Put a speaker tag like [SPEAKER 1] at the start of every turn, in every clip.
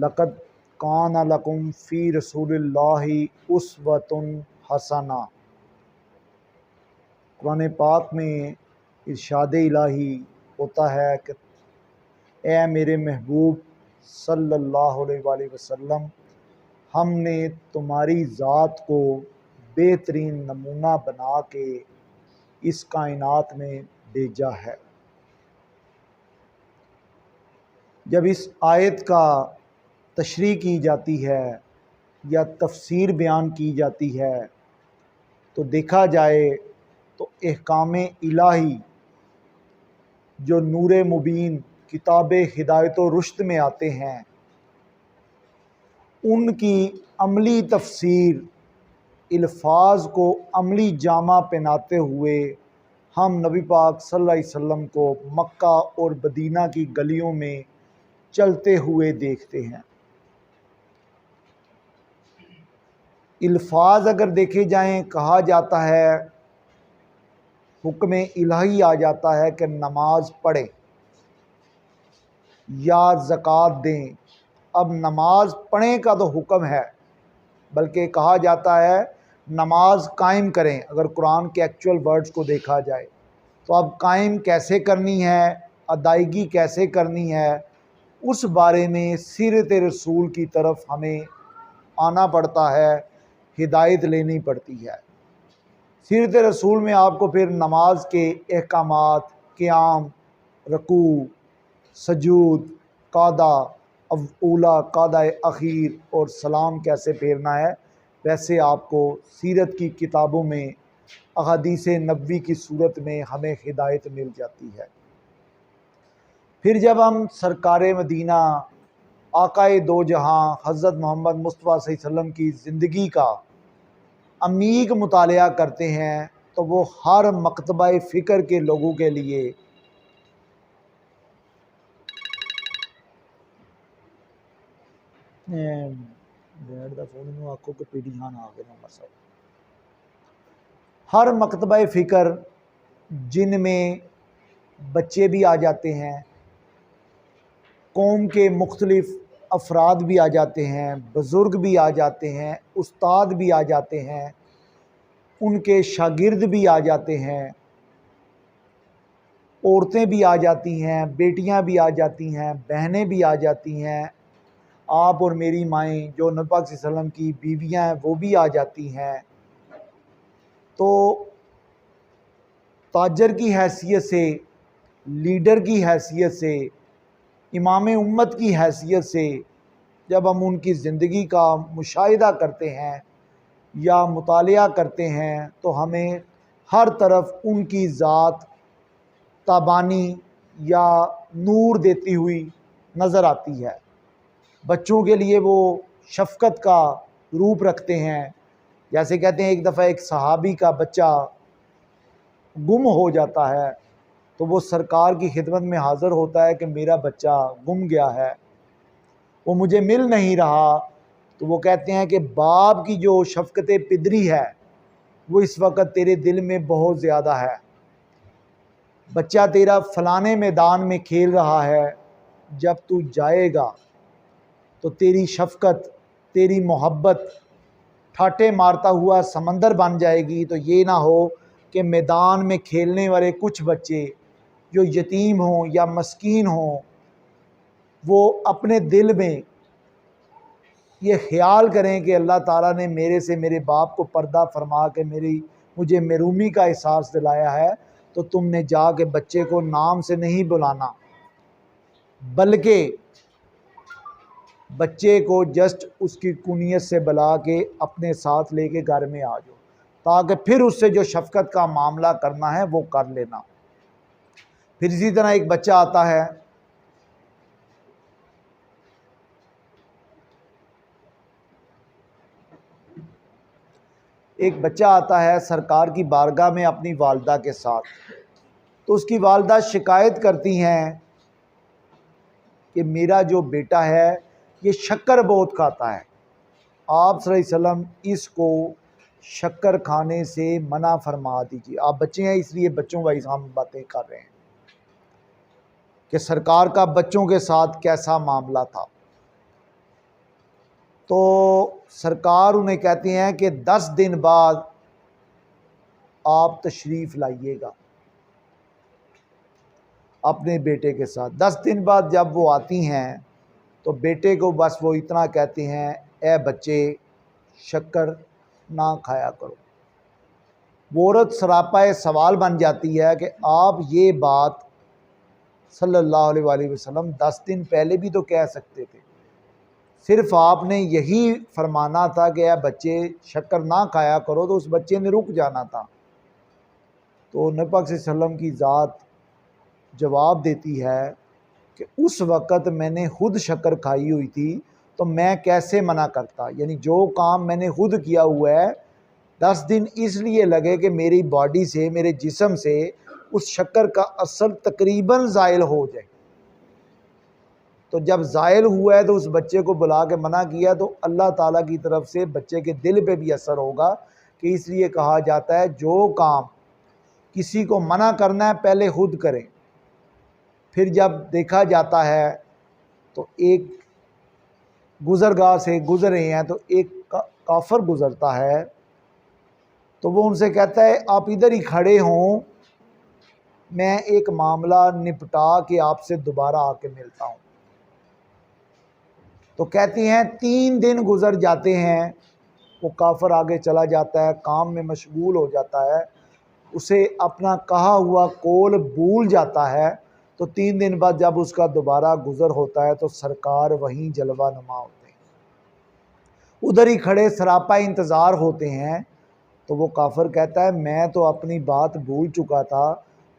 [SPEAKER 1] लक़द कान लकुम फ़ी रसूलिल्लाहि उस्वतुन हसना। कुरान पाक में इरशाद इलाही होता है कि ए मेरे महबूब सल्लल्लाहु अलैहि वसल्लम, हमने तुम्हारी ज़ात को बेहतरीन नमूना बना के इस कायनात में भेजा है। जब इस आयत का तशरीह की जाती है या तफसीर बयान की जाती है तो देखा जाए तो अहकाम इलाही जो नूर मुबीन किताब हिदायत व रुश्द में आते हैं, उनकी अमली तफसीर अल्फाज को अमली जामा पहनाते हुए हम नबी पाक सल्लल्लाहु अलैहि वसल्लम को मक्का और मदीना की गलियों में चलते हुए देखते हैं। अल्फाज अगर देखे जाएं, कहा जाता है, हुक्म इलाही आ जाता है कि नमाज पढ़ें या ज़कात दें। अब नमाज पढ़ें का तो हुक्म है, बल्कि कहा जाता है नमाज कायम करें। अगर कुरान के एक्चुअल वर्ड्स को देखा जाए तो अब कायम कैसे करनी है, अदायगी कैसे करनी है, उस बारे में सीरत रसूल की तरफ हमें आना पड़ता है, हिदायत लेनी पड़ती है। सीरत रसूल में आपको फिर नमाज के अहकामात, क़ियाम, रकू, सजूद, कादा अवूला, कादा अखीर और सलाम कैसे फेरना है, वैसे आपको सीरत की किताबों में अहादीस नबवी की सूरत में हमें हिदायत मिल जाती है। फिर जब हम सरकार मदीना आकाए दो जहां हज़रत मोहम्मद मुस्तफ़ा सल्लल्लाहु अलैहि वसल्लम की ज़िंदगी का अमीग मुतालिया करते हैं तो वो हर मकतबा फ़िक्र के लोगों के लिए हर मकतबा फ़िक्र जिनमें बच्चे भी आ जाते हैं, कौम के मुख्तलिफ़ अफराद भी आ जाते हैं, बुज़ुर्ग भी आ जाते हैं, उस्ताद भी आ जाते हैं, उनके शागिर्द भी आ जाते हैं, औरतें भी आ जाती हैं, बेटियां भी आ जाती हैं, बहनें भी आ जाती हैं, आप और मेरी माएँ जो नबी पाक सल्लल्लाहु अलैहि वसल्लम की बीवियां हैं वो भी आ जाती हैं। तो ताजर की हैसियत से, लीडर की हैसियत से, इमाम उम्मत की हैसियत से जब हम उनकी ज़िंदगी का मुशाहिदा करते हैं या मुतालिया करते हैं तो हमें हर तरफ उनकी ज़ात ताबानी या नूर देती हुई नज़र आती है। बच्चों के लिए वो शफ़क़त का रूप रखते हैं। जैसे कहते हैं, एक दफ़ा एक सहाबी का बच्चा गुम हो जाता है तो वो सरकार की खिदमत में हाज़िर होता है कि मेरा बच्चा गुम गया है, वो मुझे मिल नहीं रहा। तो वो कहते हैं कि बाप की जो शफ़क़त पिदरी है वो इस वक्त तेरे दिल में बहुत ज़्यादा है। बच्चा तेरा फ़लाने मैदान में खेल रहा है, जब तू जाएगा तो तेरी शफ़क़त, तेरी मोहब्बत ठाटे मारता हुआ समंदर बन जाएगी। तो ये ना हो कि मैदान में खेलने वाले कुछ बच्चे जो यतीम हों या मस्कीन हों, वो अपने दिल में ये ख़्याल करें कि अल्लाह ताला ने मेरे से मेरे बाप को पर्दा फरमा के मुझे महरूमी का एहसास दिलाया है। तो तुमने जाके बच्चे को नाम से नहीं बुलाना, बल्कि बच्चे को जस्ट उसकी कुनियत से बुला के अपने साथ लेके घर में आ जाओ, ताकि फिर उससे जो शफ़क़त का मामला करना है वो कर लेना। फिर इसी तरह एक बच्चा आता है, सरकार की बारगाह में अपनी वालदा के साथ, तो उसकी वालदा शिकायत करती हैं कि मेरा जो बेटा है ये शक्कर बहुत खाता है, आप सल्लल्लाहु अलैहि वसल्लम इसको शक्कर खाने से मना फरमा दीजिए। आप बच्चे हैं इसलिए बच्चों वाइज हम बातें कर रहे हैं कि सरकार का बच्चों के साथ कैसा मामला था। तो सरकार उन्हें कहती हैं कि 10 दिन बाद आप तशरीफ़ लाइएगा अपने बेटे के साथ। 10 दिन बाद जब वो आती हैं तो बेटे को बस वो इतना कहती हैं, ए बच्चे शक्कर ना खाया करो। वो औरत सरापा सवाल बन जाती है कि आप ये बात सल्लल्लाहु अलैहि वसल्लम 10 दिन पहले भी तो कह सकते थे, सिर्फ आपने यही फरमाना था कि ए बच्चे शक्कर ना खाया करो, तो उस बच्चे ने रुक जाना था। तो नबी पाक सल्लल्लाहु अलैहि वसल्लम की ज़ात जवाब देती है कि उस वक़्त मैंने खुद शक्कर खाई हुई थी, तो मैं कैसे मना करता। यानी जो काम मैंने खुद किया हुआ है, 10 दिन इसलिए लगे कि मेरी बॉडी से, मेरे जिस्म से उस शक्कर का असर तकरीबन ज़ायल हो जाए। तो जब ज़ायल हुआ है तो उस बच्चे को बुला के मना किया, तो अल्लाह ताला की तरफ से बच्चे के दिल पे भी असर होगा। कि इसलिए कहा जाता है जो काम किसी को मना करना है पहले खुद करें। फिर जब देखा जाता है तो एक गुज़रगाह से गुज़र रहे हैं तो एक काफर गुज़रता है, तो वो उनसे कहता है आप इधर ही खड़े हों, मैं एक मामला निपटा के आपसे दोबारा आके मिलता हूँ। तो कहती हैं 3 दिन गुज़र जाते हैं, वो काफर आगे चला जाता है, काम में मशगूल हो जाता है, उसे अपना कहा हुआ कौल भूल जाता है। तो 3 दिन बाद जब उसका दोबारा गुज़र होता है तो सरकार वहीं जलवा नुमा होते हैं, उधर ही खड़े सरापा इंतज़ार होते हैं। तो वो काफर कहता है मैं तो अपनी बात भूल चुका था।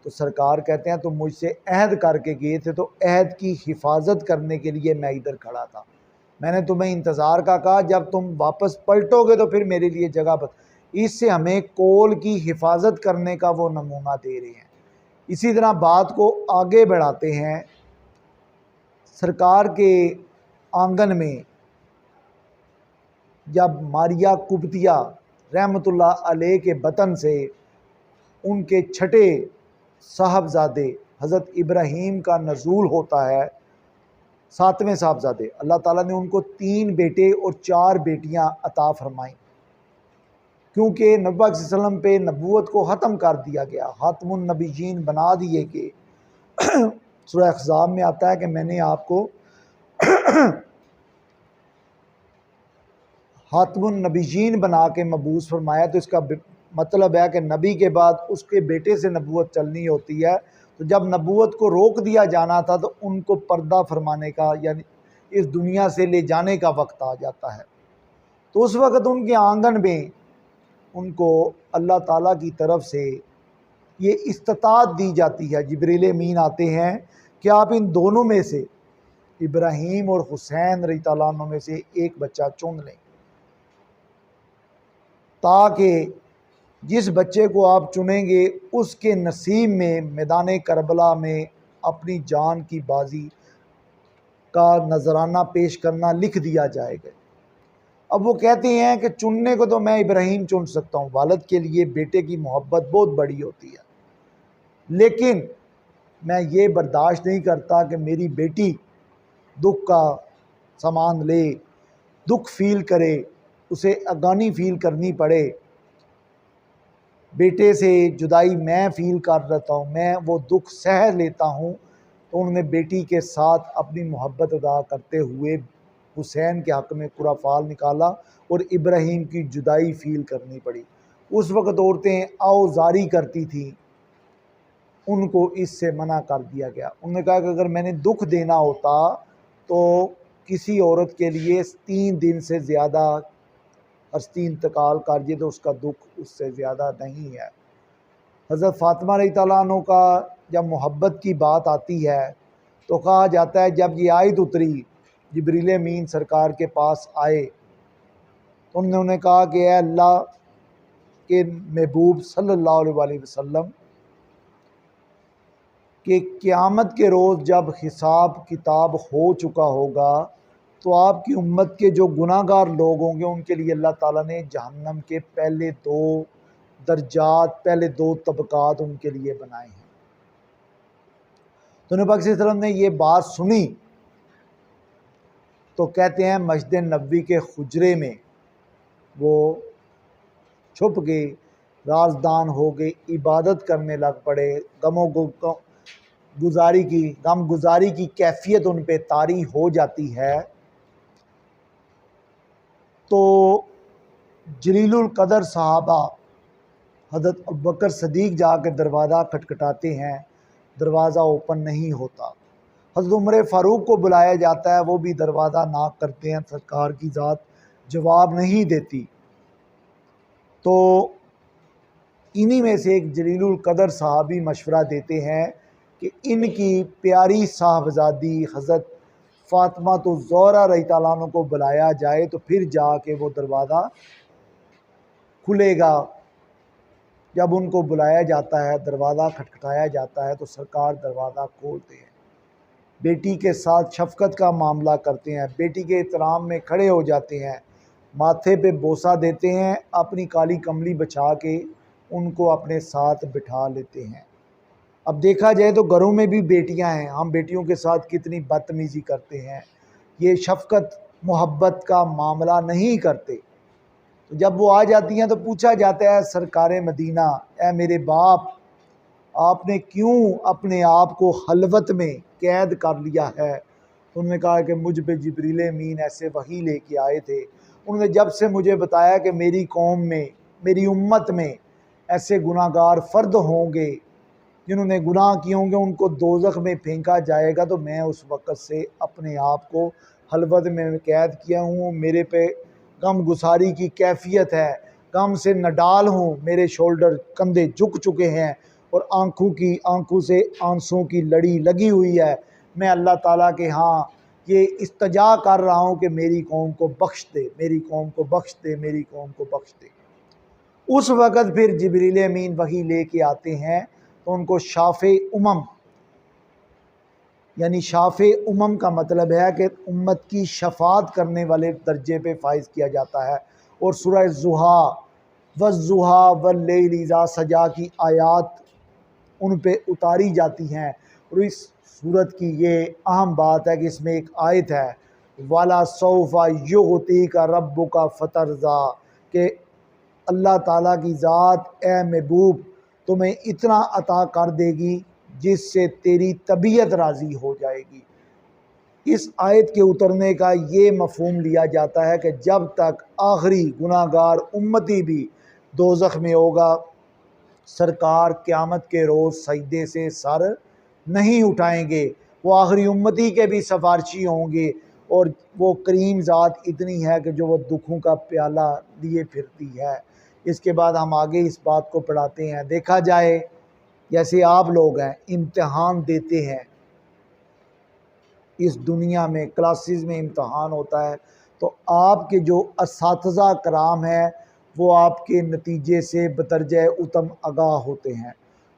[SPEAKER 1] तो सरकार कहते हैं तुम मुझसे अहद करके गए थे, तो अहद की हिफाजत करने के लिए मैं इधर खड़ा था। मैंने तुम्हें इंतज़ार का कहा, जब तुम वापस पलटोगे तो फिर मेरे लिए जगह बता। इससे हमें कौल की हिफाजत करने का वो नमूना दे रहे हैं। इसी तरह बात को आगे बढ़ाते हैं। सरकार के आंगन में जब मारिया कुब्तिया रहमतुल्लाह अलैह के बतन से उनके छठे साहबजादे हज़रत इब्राहीम का नज़ूल होता है, 7वें साहबजादे, अल्लाह ताला ने उनको 3 बेटे और 4 बेटियां अता फरमाई, क्योंकि नबी पाक सल्लल्लाहु अलैहि वसल्लम पे नबूवत को ख़त्म कर दिया गया, ख़ातमुन नबीयीन बना दिए गए। सूरह अहज़ाब में आता है कि मैंने आपको ख़ातमुन नबीयीन बना के मबूस फरमाया। तो इसका मतलब है कि नबी के बाद उसके बेटे से नबूवत चलनी होती है। तो जब नबूवत को रोक दिया जाना था तो उनको पर्दा फरमाने का, यानी इस दुनिया से ले जाने का वक्त आ जाता है। तो उस वक़्त उनके आंगन में उनको अल्लाह ताला की तरफ से ये इस्तात दी जाती है, जिब्रील अमीन आते हैं कि आप इन दोनों में से, इब्राहीम और हुसैन रज़ी अल्लाह अन्हु में से एक बच्चा चुन लें, ताकि जिस बच्चे को आप चुनेंगे उसके नसीब में मैदान करबला में अपनी जान की बाजी का नजराना पेश करना लिख दिया जाएगा। अब वो कहते हैं कि चुनने को तो मैं इब्राहीम चुन सकता हूँ, वालिद के लिए बेटे की मोहब्बत बहुत बड़ी होती है, लेकिन मैं ये बर्दाश्त नहीं करता कि मेरी बेटी दुख का सामान ले, दुख फील करे, उसे अगानी फील करनी पड़े। बेटे से जुदाई मैं फ़ील कर लेता हूँ, मैं वो दुख सह लेता हूँ। तो उन्होंने बेटी के साथ अपनी मोहब्बत अदा करते हुए हुसैन के हक़ में कुराफाल निकाला और इब्राहीम की जुदाई फ़ील करनी पड़ी। उस वक़्त औरतें आउज़ारी करती थीं, उनको इससे मना कर दिया गया। उन्होंने कहा कि अगर मैंने दुख देना होता तो किसी औरत के लिए 3 दिन से ज़्यादा हस्ती इंतकाल कर जाए तो उसका दुख उससे ज़्यादा नहीं है। हज़रत फ़ातिमा रज़ी अल्लाह अन्हा का जब मोहब्बत की बात आती है तो कहा जाता है जब ये आयत उतरी, जिब्रील अमीन सरकार के पास आए तो उन्होंने कहा कि ऐ अल्लाह के महबूब सल्लल्लाहु अलैहि वसल्लम कि क़यामत के रोज़ जब हिसाब किताब हो चुका होगा तो आपकी उम्मत के जो गुनाहगार लोग होंगे उनके लिए अल्लाह ताला ने जहन्नम के पहले 2 दर्जात, पहले 2 तबकात उनके लिए बनाए हैं। तो नबी पाक सल्लल्लाहु अलैहि वसल्लम ने ये बात सुनी तो कहते हैं मस्जिद नबवी के हुजरे में वो छुप गए, राजदान हो गए, इबादत करने लग पड़े, गम गुजारी की कैफियत उन पे तारी हो जाती है। तो जलीलुल कदर साहबा हज़रत अबू बकर सदीक जाकर दरवाज़ा खटखटाते हैं, दरवाज़ा ओपन नहीं होता। हज़रत उमर फ़ारूक को बुलाया जाता है, वो भी दरवाज़ा नाक करते हैं, सरकार की ज़ात जवाब नहीं देती। तो इन्हीं में से एक जलीलुल कदर साहबी मशवरा देते हैं कि इनकी प्यारी साहबजादी हज़रत फ़ातिमा तो ज़ोहरा रज़ी अल्लाह अन्हा को बुलाया जाए तो फिर जाके वो दरवाज़ा खुलेगा। जब उनको बुलाया जाता है, दरवाज़ा खटखटाया जाता है तो सरकार दरवाज़ा खोलते हैं, बेटी के साथ शफ़क़त का मामला करते हैं, बेटी के एहतराम में खड़े हो जाते हैं, माथे पे बोसा देते हैं, अपनी काली कमली बिछा के उनको अपने साथ बिठा लेते हैं। अब देखा जाए तो घरों में भी बेटियां हैं, हम बेटियों के साथ कितनी बदतमीज़ी करते हैं, ये शफ़क़त मोहब्बत का मामला नहीं करते। तो जब वो आ जाती हैं तो पूछा जाता है सरकार मदीना, ए मेरे बाप, आपने क्यों अपने आप को हलवत में कैद कर लिया है? उन्होंने कहा कि मुझ पे जिब्रील अमीन ऐसे वही लेके आए थे। उन्होंने जब से मुझे बताया कि मेरी कौम में, मेरी उम्मत में ऐसे गुनाहगार फ़र्द होंगे जिन्होंने गुनाह किए होंगे, उनको दोज़ख में फेंका जाएगा, तो मैं उस वक़्त से अपने आप को हलवत में कैद किया हूँ। मेरे पे गम गुसारी की कैफियत है, गम से नडाल हूँ, मेरे शोल्डर कंधे झुक चुके हैं और आंखों से आंसुओं की लड़ी लगी हुई है। मैं अल्लाह ताला के यहाँ ये इस्तजा कर रहा हूँ कि मेरी कौम को बख्श दे, मेरी कौम को बख्श दे, मेरी कौम को बख्श दे। उस वक़्त फिर जिब्रील अमीन वही लेके आते हैं तो उनको शाफ़े उमम, यानी शाफ़े उमम का मतलब है कि उम्मत की शफ़ात करने वाले दर्जे पे फाइज़ किया जाता है। और सूरह ज़ुहा वज़्ज़ुहा वल्लैलि इज़ा सजा की आयात उन पे उतारी जाती हैं। और इस सूरत की ये अहम बात है कि इसमें एक आयत है, वाला सौफ़ा युअतीका रब्बुका फ़तरज़ा, कि अल्लाह ताला की ज़ात ए महबूब तुम्हें इतना अता कर देगी जिससे तेरी तबीयत राज़ी हो जाएगी। इस आयत के उतरने का ये मफ़हूम लिया जाता है कि जब तक आखिरी गुनाहगार उम्मती भी दोज़ख में होगा, सरकार क़यामत के रोज़ सजदे से सर नहीं उठाएंगे। वो आखिरी उम्मती के भी सिफारशी होंगे और वो करीम ज़ात इतनी है कि जो वो दुखों का प्याला लिए फिरती है। इसके बाद हम आगे इस बात को पढ़ाते हैं। देखा जाए जैसे आप लोग हैं, इम्तिहान देते हैं, इस दुनिया में क्लासेस में इम्तिहान होता है, तो आपके जो असातिज़ा कराम हैं वो आपके नतीजे से बतरजे उत्तम आगाह होते हैं।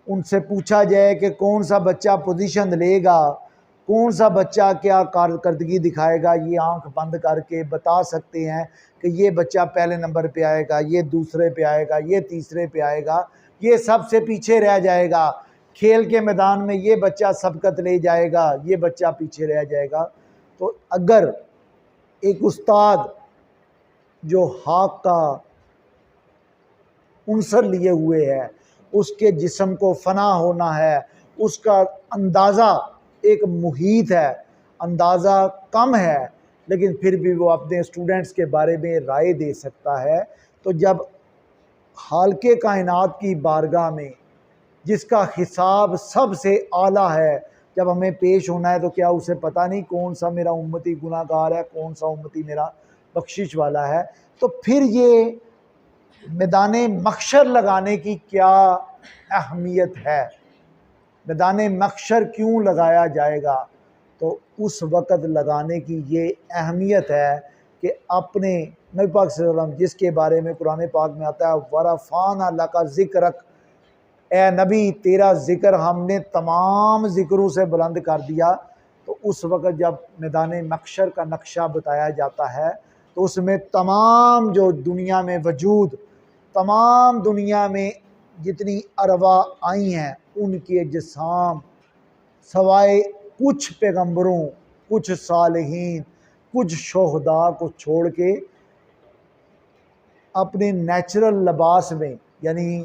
[SPEAKER 1] उनसे पूछा जाए कि कौन सा बच्चा पोजीशन लेगा, कौन सा बच्चा क्या कारकर्दगी दिखाएगा, ये आंख बंद करके बता सकते हैं कि ये बच्चा पहले नंबर पे आएगा, ये दूसरे पे आएगा, ये तीसरे पे आएगा, ये सबसे पीछे रह जाएगा, खेल के मैदान में ये बच्चा सबकत ले जाएगा, ये बच्चा पीछे रह जाएगा। तो अगर एक उस्ताद जो हाक का उनसर लिए हुए है, उसके जिस्म को फना होना है, उसका अंदाज़ा एक मुहीत है, अंदाज़ा कम है, लेकिन फिर भी वो अपने स्टूडेंट्स के बारे में राय दे सकता है। तो जब हालके कायनात की बारगाह में जिसका हिसाब सबसे आला है, जब हमें पेश होना है, तो क्या उसे पता नहीं कौन सा मेरा उम्मती गुनाहगार है, कौन सा उम्मती मेरा बख्शिश वाला है? तो फिर ये मैदाने महशर लगाने की क्या अहमियत है? मैदाने महशर क्यों लगाया जाएगा? तो उस वक़्त लगाने की ये अहमियत है कि अपने नबी पाक सल्लल्लाहु अलैहि वसल्लम, जिसके बारे में कुरान पाक में आता है, वरफ़ाना लका ज़िक्रक, ए नबी तेरा ज़िक्र हमने तमाम ज़िक्रों से बुलंद कर दिया। तो उस वक़्त जब मैदान महशर का नक्शा बताया जाता है तो उसमें तमाम जो दुनिया में वजूद, तमाम दुनिया में जितनी अरवा आई हैं, उनके जिसाम सवाए कुछ पैगम्बरों, कुछ सालिहीन, कुछ शोहदा को छोड़ के अपने नेचुरल लिबास में यानी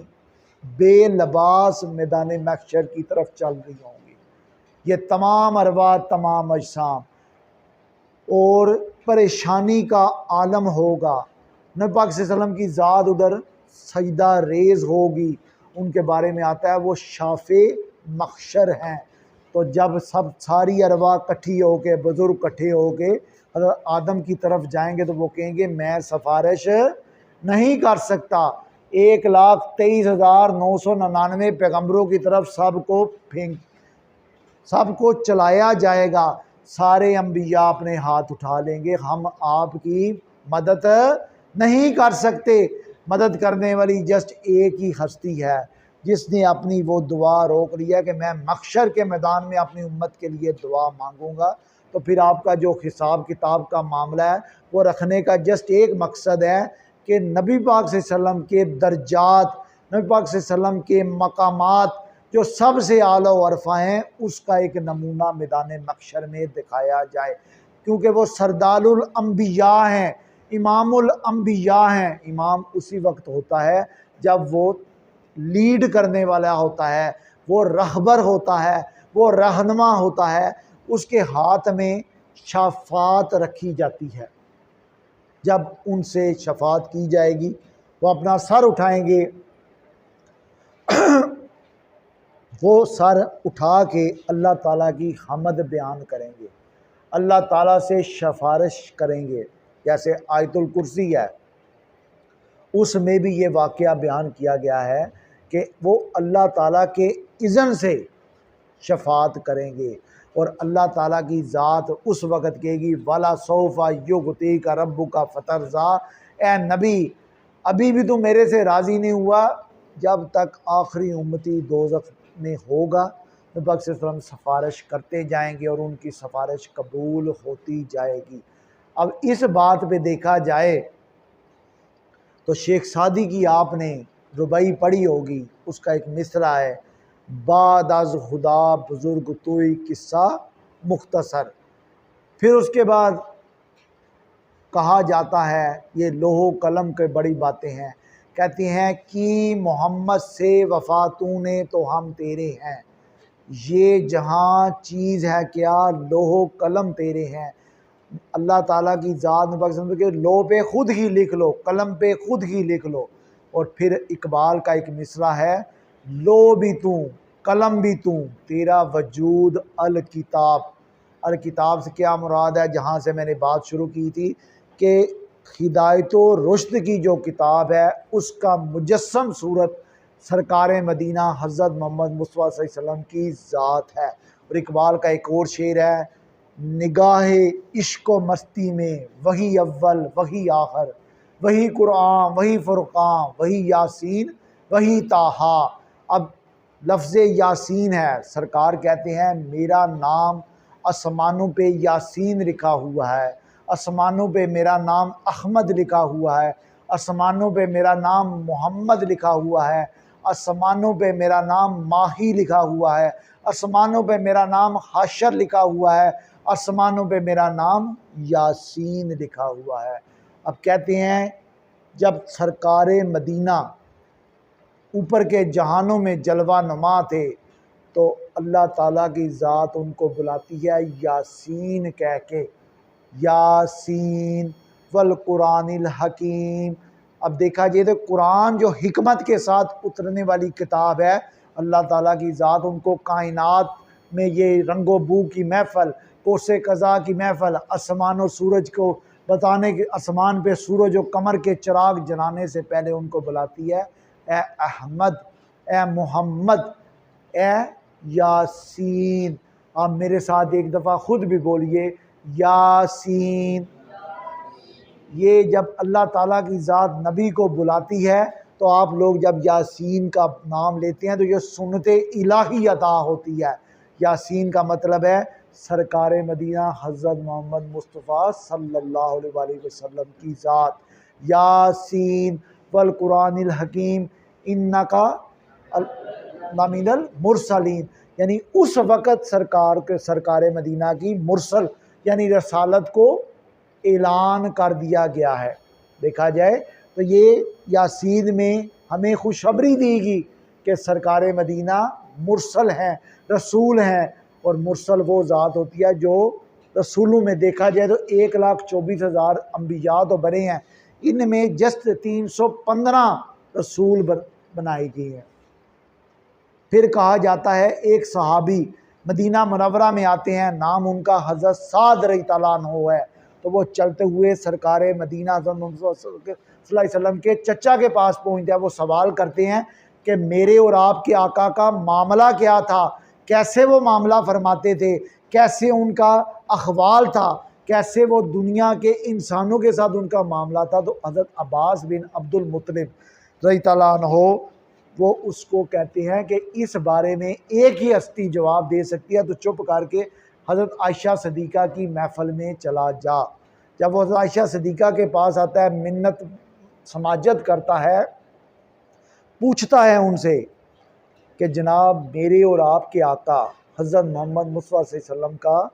[SPEAKER 1] बेलबास मैदान महशर की तरफ चल रही होंगी। ये तमाम अरवा तमाम अजसाम और परेशानी का आलम होगा। नबी पाक सल्लल्लाहु अलैहि वसल्लम की ज़ात उधर सजदा रेज़ होगी। उनके बारे में आता है वो शाफ़े महशर हैं। तो जब सब सारी अरवा इकट्ठी होके बुज़ुर्ग इकट्ठे होके हज़रत आदम की तरफ जाएंगे तो वो कहेंगे मैं सिफारिश नहीं कर सकता। 1,23,999 पैगम्बरों की तरफ सबको चलाया जाएगा। सारे अम्बिया अपने हाथ उठा लेंगे, हम आपकी मदद नहीं कर सकते। मदद करने वाली जस्ट एक ही हस्ती है जिसने अपनी वो दुआ रोक लिया कि मैं महशर के मैदान में अपनी उम्मत के लिए दुआ मांगूंगा। तो फिर आपका जो हिसाब किताब का मामला है वो रखने का जस्ट एक मकसद है कि नबी पाक सल्लल्लाहु अलैहि वसल्लम के दर्जात, नबी पाक सल्लल्लाहु अलैहि वसल्लम के मकामात जो सबसे आला वरफ़ा हैं उसका एक नमूना मैदान महशर में दिखाया जाए। क्योंकि वो सरदारुल अंबिया हैं, इमामुल अंबिया हैं। इमाम उसी वक्त होता है जब वो लीड करने वाला होता है, वो रहबर होता है, वो रहनुमा होता है। उसके हाथ में शफ़ात रखी जाती है। जब उनसे शफ़ात की जाएगी वो अपना सर उठाएंगे वो सर उठा के अल्लाह ताला की हमद बयान करेंगे, अल्लाह ताला से सिफारिश करेंगे। जैसे आयतुल कुर्सी है उसमें भी ये वाक़या बयान किया गया है कि वो अल्लाह ताला के इज़्न से शफ़ात करेंगे और अल्लाह ताला की ज़ात उस वक़्त कहेगी वाला सौफ़ा युगती का रब्बु का फतरज़ा, ए नबी अभी भी तो मेरे से राज़ी नहीं हुआ जब तक आखिरी उम्मती दोज़ख में होगा। नबी पाक सल्लल्लाहु अलैहि वसल्लम सिफारिश करते जाएंगे और उनकी सिफारिश कबूल होती जाएगी। अब इस बात पे देखा जाए तो शेख सादी की आपने रुबाई पढ़ी होगी, उसका एक मिसरा है बाद अज़ खुदा बुज़ुर्ग तोई किस्सा मुख्तसर। फिर उसके बाद कहा जाता है ये लोहो कलम के बड़ी बातें हैं, कहती हैं कि मोहम्मद से वफ़ा तूने तो हम तेरे हैं, ये जहाँ चीज़ है क्या लोहो कलम तेरे हैं। अल्लाह ताला की ज़ात में के लो पे ख़ुद ही लिख लो, कलम पे ख़ुद ही लिख लो। और फिर इकबाल का एक मिसरा है लो भी तू कलम भी तू तेरा वजूद अल किताब। अल किताब से क्या मुराद है, जहाँ से मैंने बात शुरू की थी कि हिदायत व रुश्द की जो किताब है उसका मुजस्सम सूरत सरकार मदीना हज़रत मोहम्मद मुस्तफ़ा सल्लल्लाहु अलैहि वसल्लम की ज़ात है। और इकबाल का एक और शेर है निगाहे इश्क व मस्ती में वही अव्वल वही आखिर, वही कुरान वही फुरक़ान वही यासीन वही ताहा। अब लफ्ज़ यासीन है, सरकार कहते हैं मेरा नाम आसमानों पे यासीन लिखा हुआ है, आसमानों पे मेरा नाम अहमद लिखा हुआ है, आसमानों पे मेरा नाम मोहम्मद लिखा हुआ है, आसमानों पे मेरा नाम माही लिखा हुआ है, आसमानों पे मेरा नाम हाशर लिखा हुआ है, आसमानों पे मेरा नाम यासीन लिखा हुआ है। अब कहते हैं जब सरकार मदीना ऊपर के जहानों में जलवा नुमा थे तो अल्लाह ताला की ज़ात उनको बुलाती है यासीन कह के, यासीन वल कुरानिल हकीम। अब देखा जाए तो कुरान जो हिकमत के साथ उतरने वाली किताब है, अल्लाह ताला की ज़ात उनको कायनात में ये रंगो बू की महफ़ल, कोसे कज़ा की महफ़ल, आसमान और सूरज को बताने के, आसमान पे सूरज और कमर के चिराग जलाने से पहले उनको बुलाती है ए अहमद, ए मोहम्मद, ए यासीन। आप मेरे साथ एक दफ़ा ख़ुद भी बोलिए यासीन। ये जब अल्लाह ताला की ज़ात नबी को बुलाती है तो आप लोग जब यासीन का नाम लेते हैं तो ये सुन्नते इलाही अता होती है। यासीन का मतलब है सरकार मदीना हज़रत मोहम्मद मुस्तफ़ा सल्लल्लाहु अलैहि वसल्लम की ज़ात। यासीन वल कुरानिल हकीम इन्नका लमिनल मुरसलीन, यानी उस वक़्त सरकार मदीना की मुरसल यानी रसालत को ऐलान कर दिया गया है। देखा जाए तो ये यासीन में हमें खुशखबरी दी गई कि सरकार मदीना मुरसल हैं, रसूल हैं। और मुरसल वो ज़ात होती है जो रसूलों में देखा जाए तो 1,24,000 अम्बिया तो बने हैं, इनमें जस्ट 315 रसूल बनाए गए हैं। फिर कहा जाता है एक सहाबी मदीना मुनव्वरा में आते हैं, नाम उनका हज़रत साद रज़ियल्लाहु अन्हु है। तो वो चलते हुए सरकार मदीना सल्लल्लाहु अलैहि वसल्लम के चचा के पास पहुँचते हैं। वो सवाल करते हैं कि मेरे और आपके आका का मामला क्या था, कैसे वो मामला फरमाते थे, कैसे उनका अखवाल था, कैसे वो दुनिया के इंसानों के साथ उनका मामला था। तो हज़रत अब्बास बिन अब्दुल मुत्तलिब रज़ियल्लाहु अन्हु वो उसको कहते हैं कि इस बारे में एक ही हस्ती जवाब दे सकती है, तो चुप करके हज़रत आयशा सदीक़ा की महफ़िल में चला जा। जब वो हज़रत आयशा सदीक़ा के पास आता है, मिन्नत समाजत करता है, पूछता है उनसे कि जनाब मेरे और आपके आका हज़रत मोहम्मद मुस्तफ़ा सल्लल्लाहु अलैहि वसल्लम का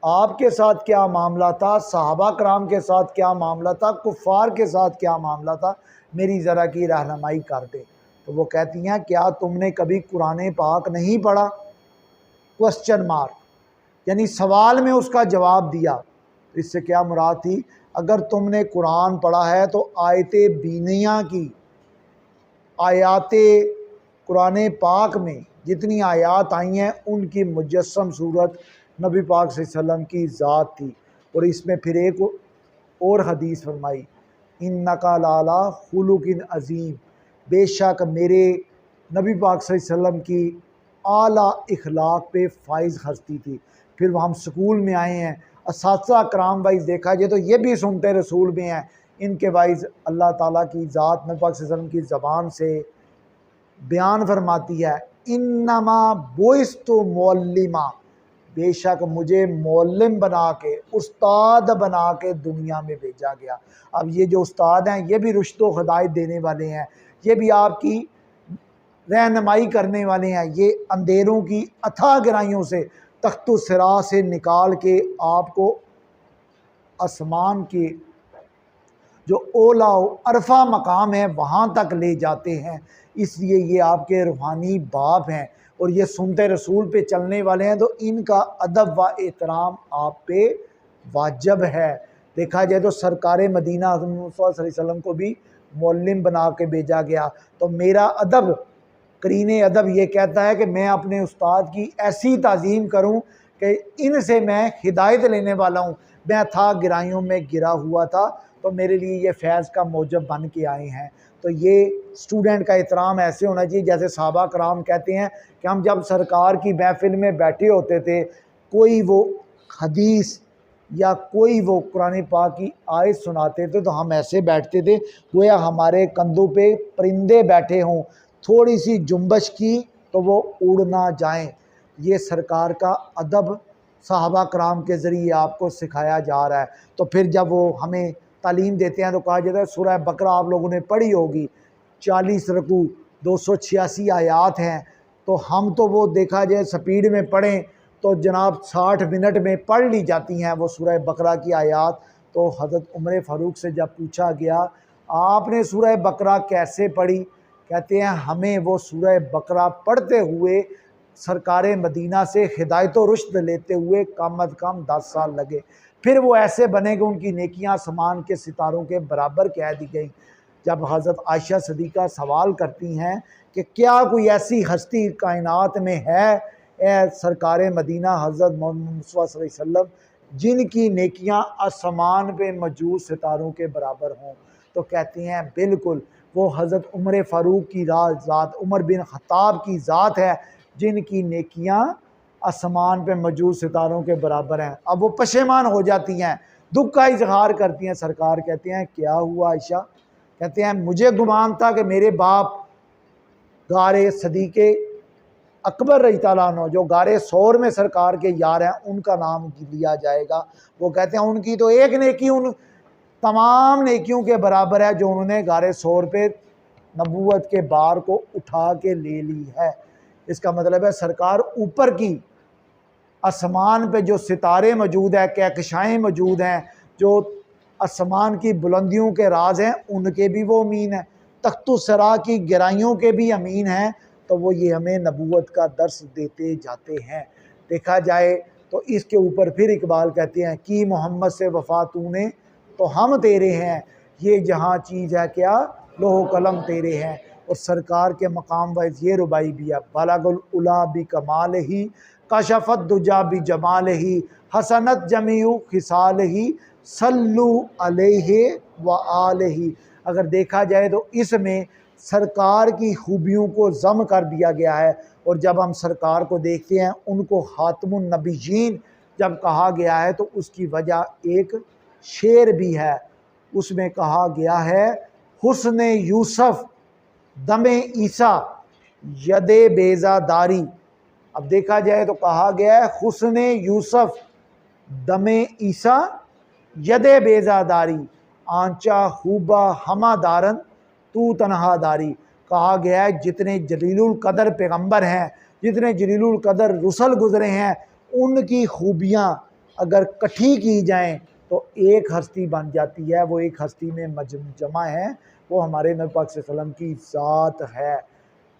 [SPEAKER 1] आपके साथ क्या मामला था, सहाबा कराम के साथ क्या मामला था, कुफ़ार के साथ क्या मामला था, मेरी ज़रा की रहनुमाई कर दे। तो वो कहती हैं क्या तुमने कभी कुरान पाक नहीं पढ़ा, क्वेश्चन मार्क, यानी सवाल में उसका जवाब दिया। तो इससे क्या मुराद थी, अगर तुमने कुरान पढ़ा है तो आयते बीनिया की, आयाते कुरान पाक में जितनी आयात आई हैं उनकी मुजस्सम सूरत नबी पाक सल्लल्लाहु अलैहि वसल्लम की ज़ात थी। और इसमें फिर एक और हदीस फरमाई, इन्नका लाला खुलुकिन अज़ीम, बेशक मेरे नबी पाक सल्लल्लाहु अलैहि वसल्लम की आला इखलाक पे फाइज हस्ती थी। फिर हम स्कूल में आए हैं, असातिज़ा कराम वाइज देखा जाए तो ये भी सुनते रसूल में हैं, इनके वाइज अल्लाह ताला की ज़ात नबी पाक सल्लल्लाहु अलैहि वसल्लम की ज़बान से बयान फरमाती है, इन्नमा बोइस्तु मुअल्लिमा, बेशक मुझे मौलम बना के, उस्ताद बना के दुनिया में भेजा गया। अब ये जो उस्ताद हैं ये भी रुश्द व हिदायत देने वाले हैं, ये भी आपकी रहनुमाई करने वाले हैं। ये अंधेरों की अथाह गहराइयों से, तख्तु सिरा से निकाल के आपको आसमान के जो ओला अरफा मकाम है वहाँ तक ले जाते हैं। इसलिए ये आपके रूहानी बाप हैं और ये सुनते रसूल पे चलने वाले हैं, तो इनका अदब व एहतराम आप पे वाजिब है। देखा जाए तो सरकार मदीना सल्लल्लाहु अलैहि वसल्लम को भी मौल्लिम बना के भेजा गया। तो मेरा अदब, करीने अदब ये कहता है कि मैं अपने उस्ताद की ऐसी ताज़ीम करूं कि इनसे मैं हिदायत लेने वाला हूं। मैं था गिराइयों में गिरा हुआ था, तो मेरे लिए ये फैज़ का मौजब बन के आए हैं। तो ये स्टूडेंट का एहतराम ऐसे होना चाहिए जैसे सहाबा कराम कहते हैं कि हम जब सरकार की महफिल में बैठे होते थे, कोई वो हदीस या कोई वो कुरान पाक की आयत सुनाते थे तो हम ऐसे बैठते थे गोया हमारे कंधों पे परिंदे बैठे हों, थोड़ी सी जुम्बश की तो वो उड़ ना जाएं। ये सरकार का अदब सहाबा कराम के ज़रिए आपको सिखाया जा रहा है। तो फिर जब वो हमें तालीम देते हैं तो कहा जाता है सूरह बकरा आप लोगों ने पढ़ी होगी, 40 रकू 286 आयात हैं। तो हम तो वो देखा जाए स्पीड में पढ़ें तो जनाब 60 मिनट में पढ़ ली जाती हैं वो सूरह बकरा की आयात। तो हज़रत उमर फ़ारूक से जब पूछा गया आपने सूरह बकरा कैसे पढ़ी, कहते हैं हमें वो सूरह बकरा पढ़ते हुए सरकार मदीना से हिदायत व रुश्द लेते हुए कम अज़ कम 10 साल लगे। फिर वो ऐसे बने कि उनकी नेकियां आसमान के सितारों के बराबर कह दी गई। जब हज़रत आयशा सदीक़ा सवाल करती हैं कि क्या कोई ऐसी हस्ती कायनात में है सरकार मदीना हज़रत मोहम्मद मुस्तफ़ा सल्लल्लाहु अलैहि वसल्लम जिनकी नेकियां आसमान पे मौजूद सितारों के बराबर हों, तो कहती हैं बिल्कुल वो हज़रत उमर फ़ारूक की ज़ात, उमर बिन ख़त्ताब की ज़ात है जिनकी नेकियां आसमान पे मौजूद सितारों के बराबर हैं। अब वो पशेमान हो जाती हैं, दुख का इजहार करती हैं। सरकार कहते हैं क्या हुआ आयशा, कहते हैं मुझे गुमान था कि मेरे बाप गारे सदीक़े अकबर रज़ियल्लाहु अन्हु जो गारे सौर में सरकार के यार हैं उनका नाम लिया जाएगा। वो कहते हैं उनकी तो एक नेकी उन तमाम नेकियों के बराबर है जो उन्होंने गारे सौर पे नबूवत के बार को उठा के ले ली है। इसका मतलब है सरकार ऊपर की आसमान पे जो सितारे मौजूद है, कहकशाएँ मौजूद हैं, जो आसमान की बुलंदियों के राज हैं, उनके भी वो अमीन है, तख्तुस्सरा की गहराइयों के भी अमीन हैं। तो वो ये हमें नबूवत का दर्स देते जाते हैं। देखा जाए तो इसके ऊपर फिर इकबाल कहते हैं कि मोहम्मद से वफा तूने तो हम तेरे हैं, ये जहाँ चीज़ है क्या लोहो कलम तेरे हैं। और सरकार के मकाम वाइज ये रुबाई भी है, बलगुल उला भी कमाल ही, काशफत दुजा भी जमाल ही, हसनत जमीउ खिसाल ही, सल्लु अलैहि व आलिही। अगर देखा जाए तो इसमें सरकार की खूबियों को ज़म कर दिया गया है। और जब हम सरकार को देखते हैं, उनको खातमुन नबीयीन जब कहा गया है तो उसकी वजह एक शेर भी है। उसमें कहा गया है हुस्न यूसुफ दमे ईसा यदे बेज़ादारी। अब देखा जाए तो कहा गया है हुस्न यूसुफ दमे ईसा यदे बेज़ादारी, आंचा खूबा हमादारन तू तनहादारी। कहा गया है जितने जलीलुल कदर पैगंबर हैं, जितने जलीलुल कदर रुसल गुजरे हैं, उनकी खूबियाँ अगर इकट्ठी की जाएं तो एक हस्ती बन जाती है। वो एक हस्ती में जमा है, वो हमारे नबी पाक सल्लल्लाहु अलैहि वसल्लम की ज़ात है।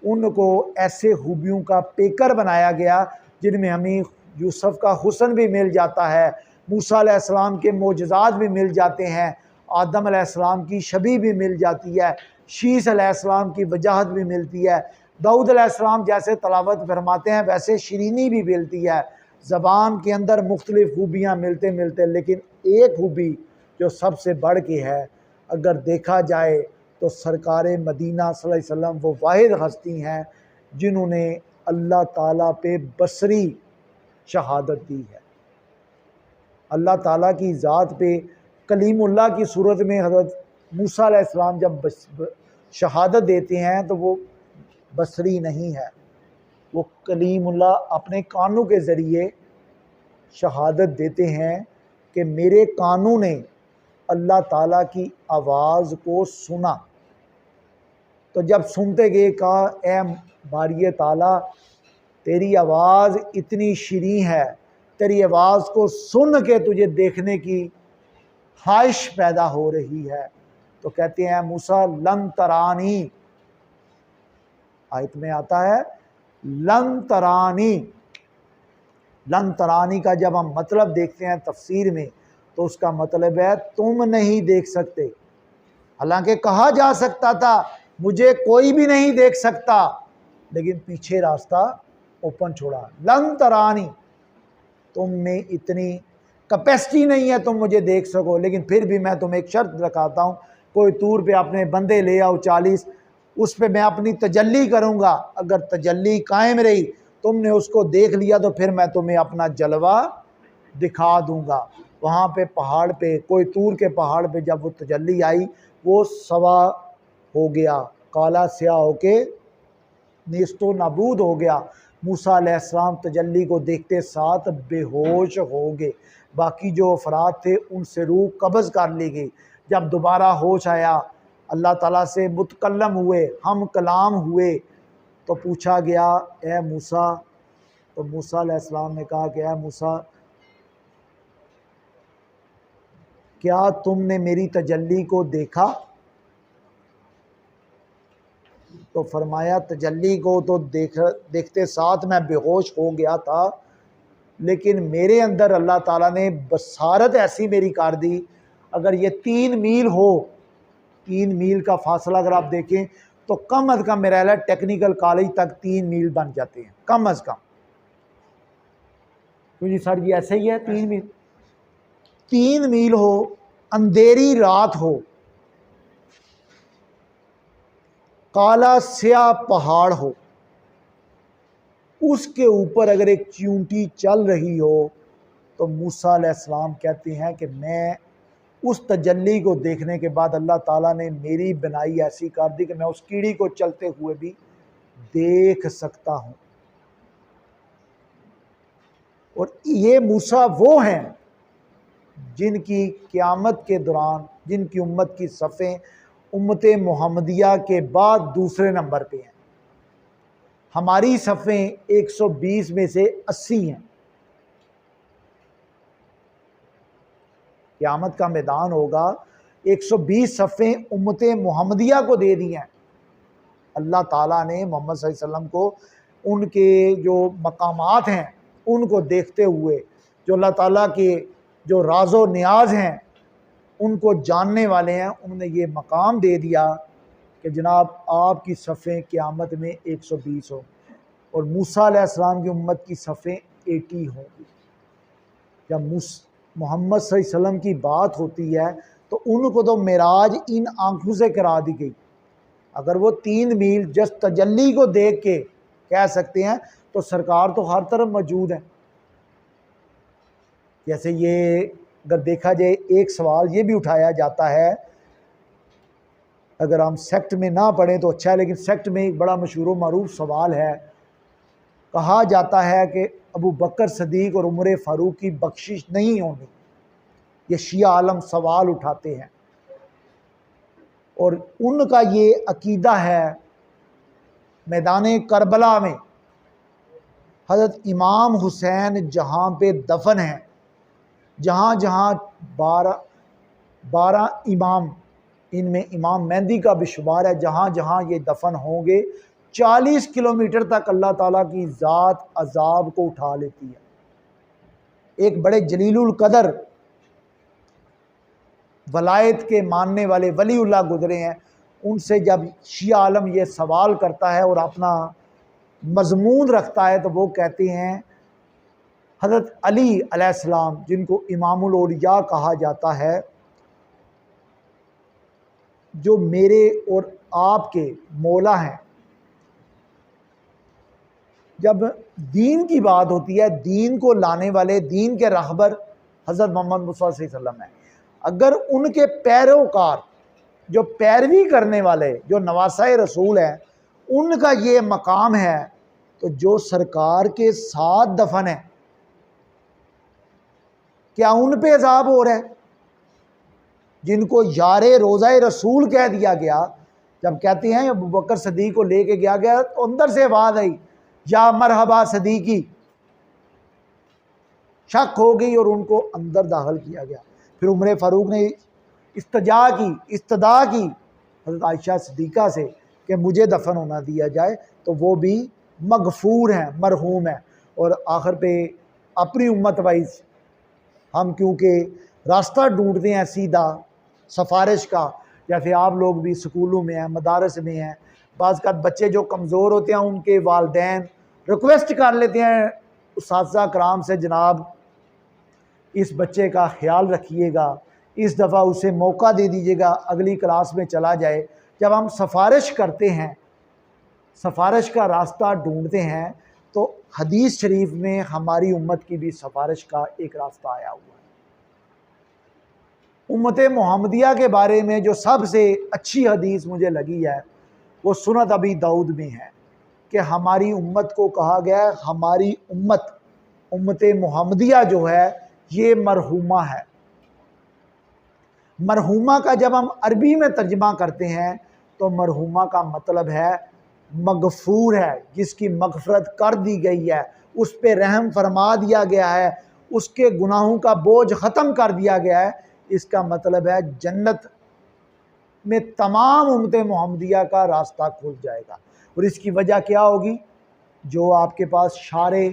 [SPEAKER 1] उनको ऐसे खूबियों का पेकर बनाया गया जिनमें हमें यूसुफ का हुस्न भी मिल जाता है, मूसा अलैहिस्सलाम के मोजज़ात भी मिल जाते हैं, आदम अलैहिस्सलाम की शबी भी मिल जाती है, शीस अलैहिस्सलाम की वजाहत भी मिलती है, दाऊद अलैहिस्सलाम जैसे तलावत फरमाते हैं वैसे शीरीनी भी मिलती है। ज़बान के अंदर मुख्तलिफ़ खूबियाँ मिलते मिलते, लेकिन एक खूबी जो सबसे बढ़ के है, अगर देखा जाए तो सरकार मदीना सल्लल्लाहु अलैहि वसल्लम वो वाहिद हस्ती हैं जिन्होंने अल्लाह ताला पे बसरी शहादत दी है। अल्लाह ताला की ज़ात पे कलीमुल्लाह की सूरत में हज़रत मूसा अलैहिस्सलाम जब शहादत देते हैं तो वो बसरी नहीं है, वो कलीमुल्लाह अपने कानों के ज़रिए शहादत देते हैं कि मेरे कानों ने अल्लाह ताला की आवाज़ को सुना। तो जब सुनते गए कहा ए बारी ताला तेरी आवाज़ इतनी शीरीं है, तेरी आवाज़ को सुन के तुझे देखने की ख्वाहिश पैदा हो रही है। तो कहते हैं मूसा लन तरानी, आयत में आता है लन तरानी। लन तरानी का जब हम मतलब देखते हैं तफसीर में तो उसका मतलब है तुम नहीं देख सकते। हालांकि कहा जा सकता था मुझे कोई भी नहीं देख सकता, लेकिन पीछे रास्ता ओपन छोड़ा। लन तरानी, तुम में इतनी कैपेसिटी नहीं है तुम मुझे देख सको, लेकिन फिर भी मैं तुम्हें एक शर्त रखाता हूँ, कोई तूर पे अपने बंदे ले आओ 40, उस पे मैं अपनी तजल्ली करूँगा। अगर तजल्ली कायम रही, तुमने उसको देख लिया, तो फिर मैं तुम्हें अपना जलवा दिखा दूँगा। वहाँ पे पहाड़ पे, कोई तूर के पहाड़ पे जब वो तजल्ली आई, वो सवा हो गया, काला स्याह होके नेस्तो नाबूद हो गया। मूसा अलैहिस्सलाम तजल्ली को देखते साथ बेहोश हो गए। बाकी जो अफराद थे उनसे रूह कब्ज़ कर ली गई। जब दोबारा होश आया, अल्लाह ताला से मुतकल्लम हुए, हम कलाम हुए, तो पूछा गया ए मूसा। तो मूसा अलैहिस्सलाम ने कहा कि ए मूसा, क्या तुमने मेरी तजल्ली को देखा? तो फरमाया तजल्ली को तो देखते साथ मैं बेहोश हो गया था, लेकिन मेरे अंदर अल्लाह ताला ने बसारत ऐसी मेरी कर दी, अगर ये 3 मील हो, 3 मील का फासला अगर आप देखें तो कम अज़ कम मेरा ख्याल टेक्निकल कॉलेज तक 3 मील बन जाते हैं कम अज़ कम। क्योंकि सर ये ऐसे ही है, 3 मील, 3 मील हो, अंधेरी रात हो, काला स्याह पहाड़ हो, उसके ऊपर अगर एक चींटी चल रही हो, तो मूसा अलैहिस्सलाम कहते हैं कि मैं उस तजल्ली को देखने के बाद अल्लाह ताला ने मेरी बनाई ऐसी कर दी कि मैं उस कीड़ी को चलते हुए भी देख सकता हूँ। और ये मूसा वो हैं जिनकी क़यामत के दौरान, जिनकी उम्मत की सफ़ें उम्मत मुहम्मदिया के बाद दूसरे नंबर पे हैं। हमारी सफ़ें 120 में से 80 हैं, क़यामत का मैदान होगा, 120 सफ़ें उम्मत मुहम्मदिया को दे दी हैं। अल्लाह ताला ने मोहम्मद सल्लल्लाहु अलैहि वसल्लम को उनके जो मकामात हैं उनको देखते हुए, जो अल्लाह ताला के जो राज़ो नियाज़ हैं उनको जानने वाले हैं, उन्होंने ये मकाम दे दिया कि जनाब आपकी सफ़ें क़यामत में 120 हो और मूसा अलैहिस्सलाम की उम्मत की सफ़ें 80 होंगी। जब मोहम्मद सल्लल्लाहु अलैहि वसल्लम की बात होती है तो उनको तो मेराज इन आंखों से करा दी गई। अगर वो 3 मील जस्ट तजल्ली को देख के कह सकते हैं तो सरकार तो हर तरफ मौजूद है। जैसे ये अगर देखा जाए, एक सवाल ये भी उठाया जाता है, अगर हम सेक्ट में ना पढ़ें तो अच्छा है, लेकिन सेक्ट में एक बड़ा मशहूर मारूफ सवाल है। कहा जाता है कि अबू बकर सदीक और उमर फ़ारूक की बख्शिश नहीं होगी। ये शिया आलम सवाल उठाते हैं और उनका ये अकीदा है। मैदान करबला में हज़रत इमाम हुसैन जहाँ पे दफन हैं, जहाँ जहाँ 12 इमाम, इनमें इमाम मेहंदी का भी शुमार है, जहाँ जहाँ ये दफन होंगे 40 किलोमीटर तक अल्लाह ताला की ज़ात अजाब को उठा लेती है। एक बड़े जलीलुल कदर वलायत के मानने वाले वलीउल्लाह गुजरे हैं, उनसे जब शिया आलम ये सवाल करता है और अपना मजमून रखता है तो वो कहते हैं हज़रत अली अलैहिस्सलाम, जिनको इमामुल औलिया कहा जाता है, जो मेरे और आपके मौला हैं। जब दीन की बात होती है, दीन को लाने वाले, दीन के रहबर हज़रत मोहम्मद मुस्तफ़ा सल्लल्लाहु अलैहि वसल्लम हैं। अगर उनके पैरोकार, जो पैरवी करने वाले, जो नवासाए रसूल हैं, उनका ये मकाम है, तो जो सरकार के साथ दफन है, क्या उन पे अज़ाब हो रहा है? जिनको यारे रोज़ाए रसूल कह दिया गया, जब कहते हैं अबू बकर सदीक को लेके गया तो अंदर से आवाज़ आई, या मरहबा सदीकी। शक हो गई और उनको अंदर दाखिल किया गया। फिर उमर फ़ारूक ने इस्तदा की हज़रत आयशा सिद्दीक़ा से कि मुझे दफन होना दिया जाए, तो वो भी मगफूर हैं, मरहूम हैं। और आखिर पे अपनी उम्मत वाइज हम क्योंकि रास्ता ढूंढते हैं सीधा सफारिश का, जैसे आप लोग भी स्कूलों में हैं, मदारस में हैं, बाज़ का बच्चे जो कमज़ोर होते हैं उनके वालिदैन रिक्वेस्ट कर लेते हैं उस्ताज़ा कराम से, जनाब इस बच्चे का ख्याल रखिएगा, इस दफ़ा उसे मौका दे दीजिएगा, अगली क्लास में चला जाए। जब हम सफारिश करते हैं, सफारिश का रास्ता ढूंढते हैं, तो हदीस शरीफ में हमारी उम्मत की भी सफारिश का एक रास्ता आया हुआ है। उम्मत मुहम्मदिया के बारे में जो सबसे अच्छी हदीस मुझे लगी है वो सुनत अबी दाऊद में है कि हमारी उम्मत को कहा गया है, हमारी उम्मत मुहम्मदिया जो है ये मरहूमा है। मरहूमा का जब हम अरबी में तर्जमा करते हैं तो मरहूमा का मतलब है मगफूर है, जिसकी मगफरत कर दी गई है, उस पर रहम फरमा दिया गया है, उसके गुनाहों का बोझ ख़त्म कर दिया गया है। इसका मतलब है जन्नत में तमाम उम्मत मुहम्मदिया का रास्ता खुल जाएगा। और इसकी वजह क्या होगी? जो आपके पास शारे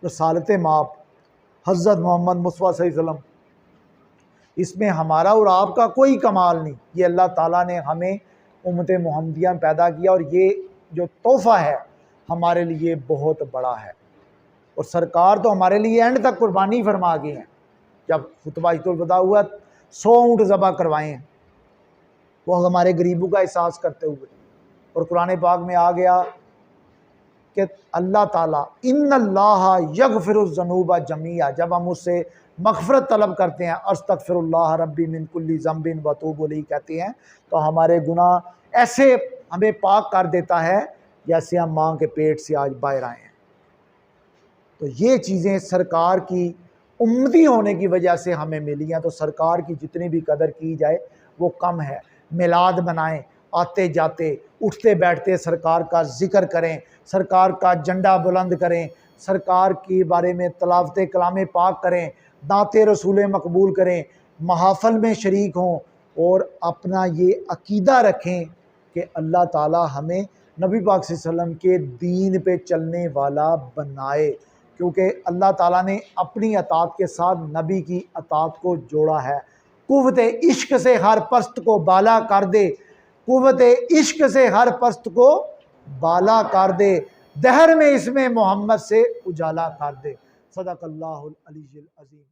[SPEAKER 1] रसालत माप हज़रत मोहम्मद मुस्तफ़ा सल्लल्लाहु अलैहि वसल्लम, इसमें हमारा और आपका कोई कमाल नहीं, ये अल्लाह ताला ने हमें उम्मत मुहम्मदिया में पैदा किया और ये जो तोहफ़ा है हमारे लिए बहुत बड़ा है। और सरकार तो हमारे लिए एंड तक कुर्बानी फरमा गई हैं। जब खुतबा हिज्जतुल वदा हुआ 100 ऊँट ज़बह करवाए हैं, वो हमारे गरीबों का एहसास करते हुए। और कुरान पाक में आ गया कि अल्लाह ताला इन्नल्लाह यगफिरुज़्ज़ुनूबा जमीआ, जब हम उससे मग़फ़िरत तलब करते हैं, अस्तग़फ़िरुल्लाह रब्बी मिन कुल्ली ज़ंबिन व अतूबु इलैह कहते हैं, तो हमारे गुनाह ऐसे हमें पाक कर देता है जैसे हम माँ के पेट से आज बाहर आए हैं। तो ये चीज़ें सरकार की उम्मती होने की वजह से हमें मिली हैं। तो सरकार की जितनी भी कदर की जाए वो कम है। मिलाद बनाएं, आते जाते उठते बैठते सरकार का ज़िक्र करें, सरकार का झंडा बुलंद करें, सरकार के बारे में तलावत कलाम पाक करें, नाते रसूल मकबूल करें, महाफल में शरीक हों और अपना ये अकीदा रखें कि अल्लाह ताला हमें नबी पाक सल्लल्लाहु अलैहि वसल्लम के दीन पे चलने वाला बनाए, क्योंकि अल्लाह ताला ने अपनी अतात के साथ नबी की अतात को जोड़ा है। कुव्वत इश्क से हर पस्त को बाला कर दे, कुव्वत इश्क से हर पस्त को बाला कर दे, दहर में इसमें मोहम्मद से उजाला कर दे। सदक़ल्लाहुल अलीयुल अज़ीम।